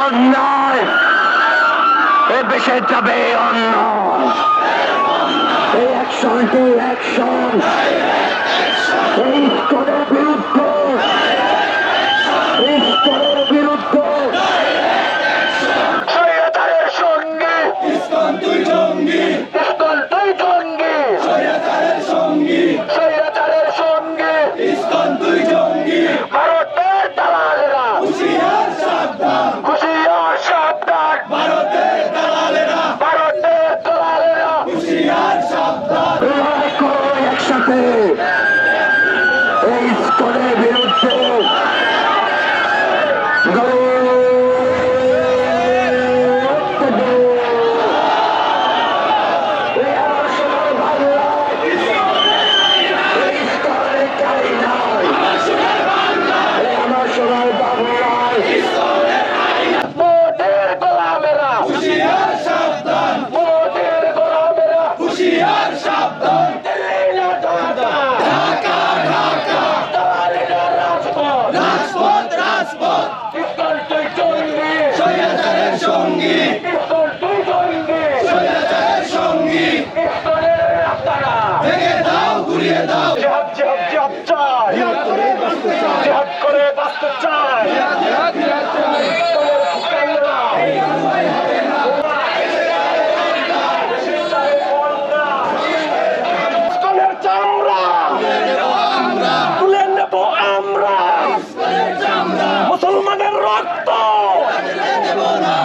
অন্যায়, এ দেশে যাবে অন্য। এই অ্যাকশন টু অ্যাকশন, এই ইস্কনের বিরুদ্ধে, ইস্কনের বিরুদ্ধে, স্বৈরাচারের সঙ্গে ইসকন তুই জঙ্গি, ইস্কন তুই জঙ্গি, স্বৈরাচারের সঙ্গী, স্বৈরাচারের সঙ্গে ইসকন তুই জঙ্গি, ভারতের দালালেরা, হুঁশিয়ার সাবধান, হুঁশিয়ার সাবধান, ভারতের দালালেরা, ভারতের দালালেরা, হুঁশিয়ার সাবধান, লড়াই করো একসাথে এই ইস্কনের বিরুদ্ধে। মোদের গোলামেরা, হুঁশিয়ার সাবধান, মোদের গোলামেরা, হুঁশিয়ার সাবধান, দিল্লি না ঢাকা, ঢাকা ঢাকা, দালালেরা রাজপথ, রাজপথ রাজপথ, ইস্কন তুই জঙ্গি, স্বৈরাচারের সঙ্গী, ইস্কন তুই জঙ্গি, স্বৈরাচারের সঙ্গী, ইস্কনের রাস্তাটা ভেঙে দাও ঘুরিয়ে দাও, জিহাদ জিহাদ জিহাদ চাই, জিহাদ করে বাঁচতে চাই, জিহাদ করে বাঁচতে চাই। জিহাদ জিহাদ চাই, ইস্কনের চামড়া আমরা তুলে নেব আমরা, ইসকনের চামড়া মুসলমানের রক্ত দেব না,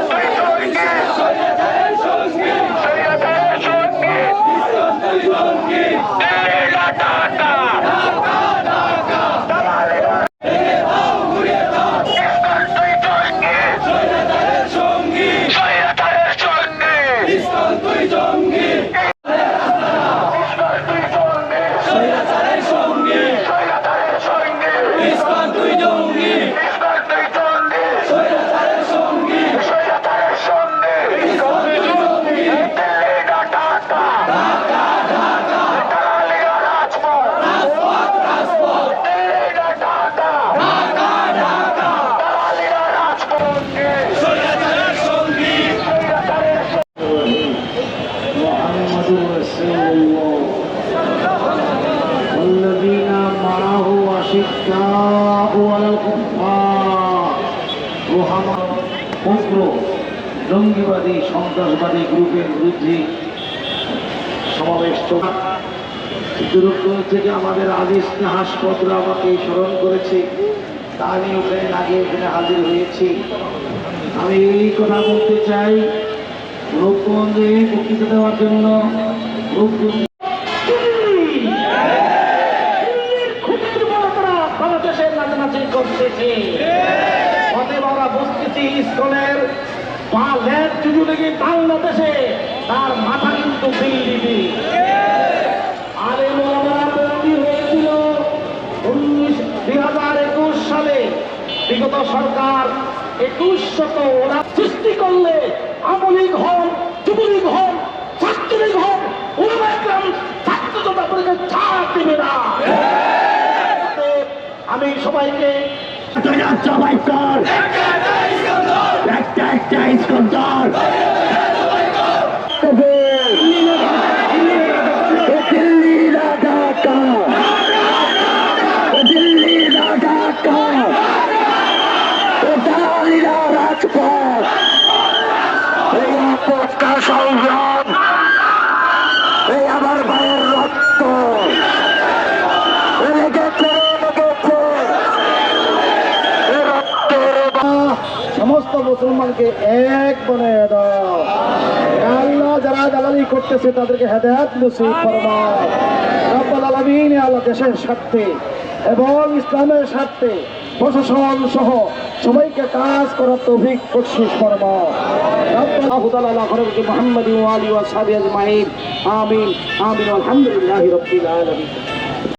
স্বৈরাচারের সঙ্গী, স্বৈরাচারের সঙ্গে ইসকন তুই জঙ্গি, দিল্লি না ঢাকা, ঢাকা ঢাকা, দালালেরা ভেঙে দাও ঘুরিয়ে দাও, ইস্কন তুই জঙ্গি, স্বৈরাচারের সঙ্গী, স্বৈরাচারের সঙ্গে ইসকন তুই জঙ্গি, ইস্কন তুই জঙ্গি, স্বৈরাচারের সঙ্গী, স্বৈরাচারের সঙ্গে ইসকন তুই জঙ্গি, ইস্কন তুই জঙ্গি, স্বৈরাচারের সঙ্গী, স্বৈরাচারের সঙ্গে ইসকন তুই জঙ্গি, দিল্লি না ঢাকা, ঢাকা ঢাকা, দালালেরা রাজপথ, রাজপথ রাজপথ, দিল্লি না ঢাকা, ঢাকা ঢাকা, দালালেরা রাজপথ, স্বৈরাচারের সঙ্গী, স্বৈরাচারের محمد رسول الله والذين معه أشداء على الكفار رحماء উগ্র জঙ্গিবাদী সন্ত্রাসবাদী গ্রুপের বিরুদ্ধে সমাবেশ দূরত্ব থেকে আমাদের আদিস হাসপাতাল আমাকে স্মরণ করেছে, তা আমি ওখানে আগে এখানে হাজির হয়েছি। আমি এই কথা বলতে চাই, রূপগঞ্জে বক্তৃতা দেওয়ার জন্য বাংলাদেশের নাচানাচি করতেছি, অতএব আমরা বুঝতেছি ইসকনের পা লেজ চুজু লেগে বাংলাদেশে তার মাথা কিন্তু দিল্লি। আলেম ওলামারা বন্দী হয়েছিল 2021 সালে। বিগত সরকার 2100 ওরা সৃষ্টি করলে আওয়ামী লীগ হন, যুবলীগ হন, ছাত্রলীগ হন, ওলামা ইকরাম ছাত্র জনতা পরিষদ ছাড় দিবে না। অতএব আমি সবাইকে সবাই কর একটা একটা ইস্কন্দর দিল্লি না ঢাকা, দিল্লি না ঢাকা, দালালিরা রাজপথ, এই আপদটা সংগ্রাম, এই আমার ভাইয়ের রক্ত লেগেছে, লেগেছে এ রক্তের সমস্ত মুসলমানকে এক বানিয়ে দাও। আল্লাহ যারা দালালি করতেছে তাদেরকে হেদায়েত নসিব ফরমাও। রব্বুল আলামিন আল্লাহ দেশের স্বার্থে এবং ইসলামের স্বার্থে প্রশাসন সহ সবাইকে কাজ করার তৌফিক বখশিশ ফরমাও। আল্লাহু তাআলা আলা হযরত মুহাম্মদ ওয়া আলিহি ওয়া সাহবিহি আজমাইন। আমিন আমিন আলহামদুলিল্লাহি রাব্বিল আলামিন।